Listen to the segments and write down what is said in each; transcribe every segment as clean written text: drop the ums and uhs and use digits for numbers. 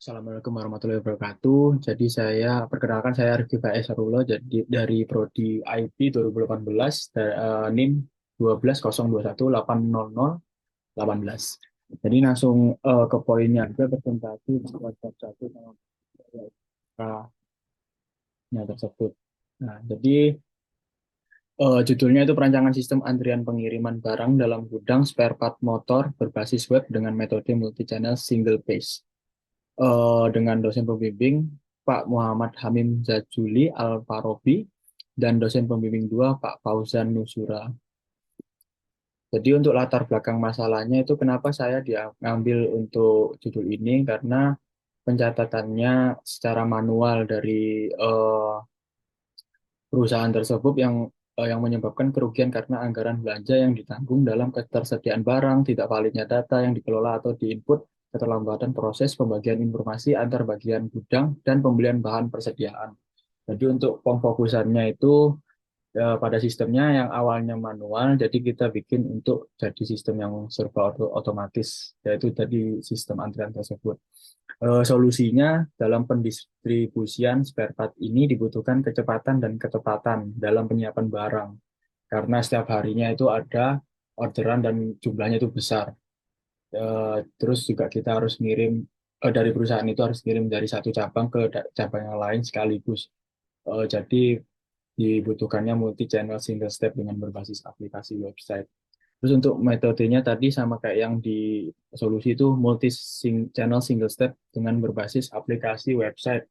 Assalamualaikum warahmatullahi wabarakatuh. Jadi saya perkenalkan saya Rifki Faiz Sarullah jadi dari Prodi IT 2018 NIM 12.021.800.18. Jadi langsung ke poinnya aja presentasi buat bab satu sama nya tersebut. Nah, jadi judulnya itu perancangan sistem antrian pengiriman barang dalam gudang spare part motor berbasis web dengan metode multi-channel single page. Dengan dosen pembimbing Pak Muhammad Hamim Zajuli Al-Farobi dan dosen pembimbing 2 Pak Fauzan Nusura. Jadi untuk latar belakang masalahnya itu kenapa saya diambil untuk judul ini karena pencatatannya secara manual dari perusahaan tersebut yang menyebabkan kerugian karena anggaran belanja yang ditanggung dalam ketersediaan barang, tidak validnya data yang dikelola atau diinput, keterlambatan proses pembagian informasi antar bagian gudang, dan pembelian bahan persediaan. Jadi untuk pemfokusannya itu pada sistemnya yang awalnya manual, jadi kita bikin untuk jadi sistem yang serba otomatis, yaitu tadi sistem antrian tersebut. Solusinya dalam pendistribusian spare part ini dibutuhkan kecepatan dan ketepatan dalam penyiapan barang, karena setiap harinya itu ada orderan dan jumlahnya itu besar. Terus juga kita harus ngirim dari perusahaan itu harus ngirim dari satu cabang ke cabang yang lain sekaligus. Jadi dibutuhkannya multi channel single step dengan berbasis aplikasi website. Terus untuk metodenya tadi sama kayak yang di solusi itu multi channel single step dengan berbasis aplikasi website.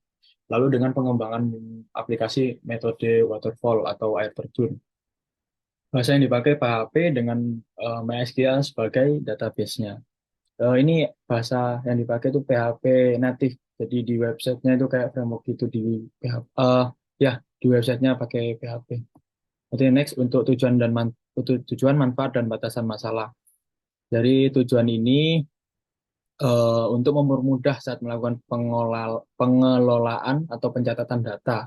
Lalu dengan pengembangan aplikasi metode waterfall atau air terjun. Bahasa yang dipakai PHP dengan MySQL sebagai database-nya. Ini bahasa yang dipakai itu PHP native. Jadi di websitenya itu kayak framework itu di PHP. Ya, di websitenya pakai PHP. Jadi next untuk tujuan manfaat dan batasan masalah. Dari tujuan ini untuk mempermudah saat melakukan pengelolaan atau pencatatan data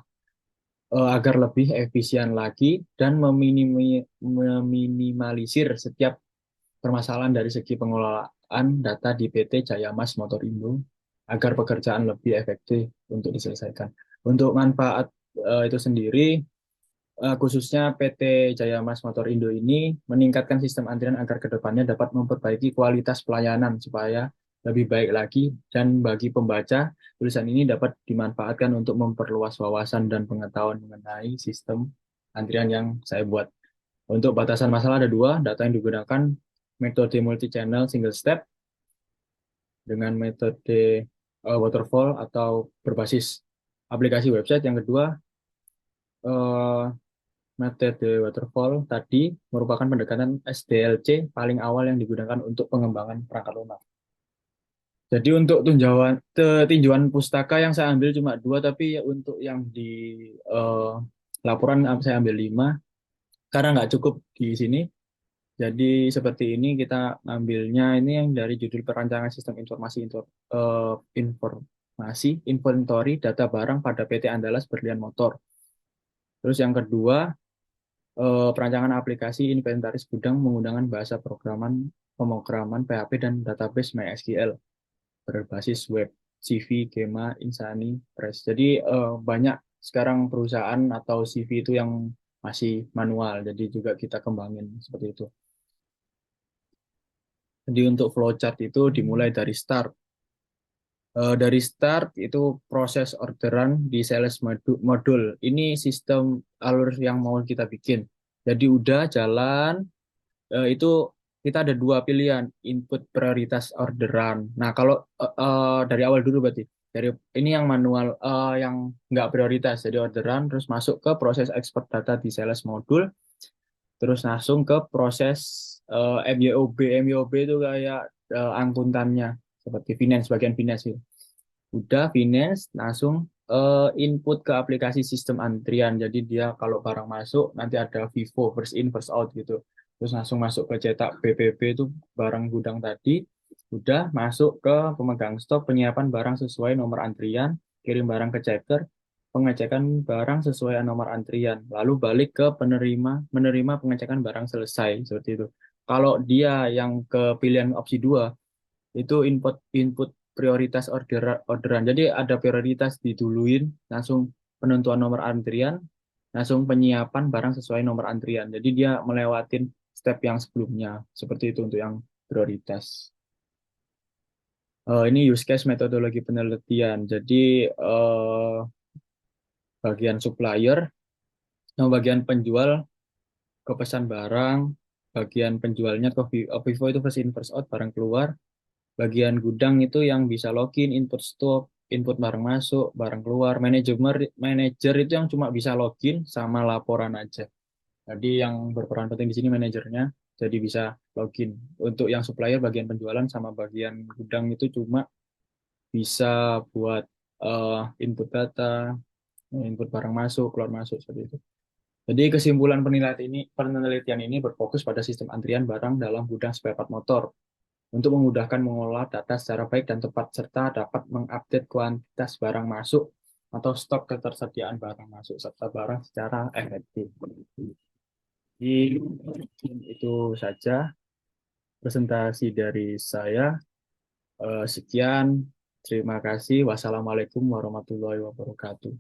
agar lebih efisien lagi dan meminimalisir setiap permasalahan dari segi pengelolaan data di PT Jaya Mas Motor Indo agar pekerjaan lebih efektif untuk diselesaikan. Untuk manfaat itu sendiri, khususnya PT Jaya Mas Motor Indo ini meningkatkan sistem antrian agar kedepannya dapat memperbaiki kualitas pelayanan supaya lebih baik lagi, dan bagi pembaca tulisan ini dapat dimanfaatkan untuk memperluas wawasan dan pengetahuan mengenai sistem antrian yang saya buat. Untuk batasan masalah ada dua, data yang digunakan metode multi-channel single step dengan metode waterfall atau berbasis aplikasi website. Yang kedua, eh, metode waterfall tadi merupakan pendekatan SDLC paling awal yang digunakan untuk pengembangan perangkat lunak. Jadi untuk tinjauan pustaka yang saya ambil cuma dua, tapi untuk yang di eh, laporan saya ambil lima karena nggak cukup di sini. Jadi seperti ini kita ambilnya ini yang dari judul perancangan sistem informasi inventory data barang pada PT Andalas Berlian Motor. Terus yang kedua, perancangan aplikasi inventaris gudang menggunakan bahasa pemrograman PHP dan database MySQL berbasis web, CV, Gema, Insani, Press. Jadi banyak sekarang perusahaan atau CV itu yang masih manual, jadi juga kita kembangin seperti itu. Jadi untuk flowchart itu dimulai dari start. Dari start itu proses orderan di sales modul. Ini sistem alur yang mau kita bikin. Jadi udah jalan, itu kita ada dua pilihan, input prioritas orderan. Nah, kalau dari awal dulu berarti, dari ini yang manual, yang nggak prioritas, jadi orderan, terus masuk ke proses export data di sales modul, terus langsung ke proses MYOB. MYOB itu kayak angkutannya, seperti finance, bagian finance itu. Udah finance, langsung input ke aplikasi sistem antrian. Jadi dia kalau barang masuk, nanti ada FIFO, first in, first out gitu. Terus langsung masuk ke cetak BPB itu barang gudang tadi. Udah masuk ke pemegang stok, penyiapan barang sesuai nomor antrian, kirim barang ke checker, pengecekan barang sesuai nomor antrian, lalu balik ke penerima, menerima pengecekan barang selesai, seperti itu. Kalau dia yang ke pilihan opsi 2 itu input input prioritas orderan. Jadi ada prioritas diduluin, langsung penentuan nomor antrian, langsung penyiapan barang sesuai nomor antrian. Jadi dia melewatin step yang sebelumnya. Seperti itu untuk yang prioritas. Ini use case metodologi penelitian. Jadi bagian supplier sama bagian penjual ke pesan barang, bagian penjualnya ke Vivo itu first in first out barang keluar, bagian gudang itu yang bisa login, input stok, input barang masuk, barang keluar, manajer itu yang cuma bisa login sama laporan aja. Jadi yang berperan penting di sini manajernya, jadi bisa login. Untuk yang supplier bagian penjualan sama bagian gudang itu cuma bisa buat input data, input barang masuk, keluar masuk seperti itu. Jadi kesimpulan penelitian ini berfokus pada sistem antrian barang dalam gudang spare part motor untuk memudahkan mengolah data secara baik dan tepat serta dapat mengupdate kuantitas barang masuk atau stok ketersediaan barang masuk serta barang secara efektif. Jadi itu saja presentasi dari saya. Sekian, terima kasih. Wassalamualaikum warahmatullahi wabarakatuh.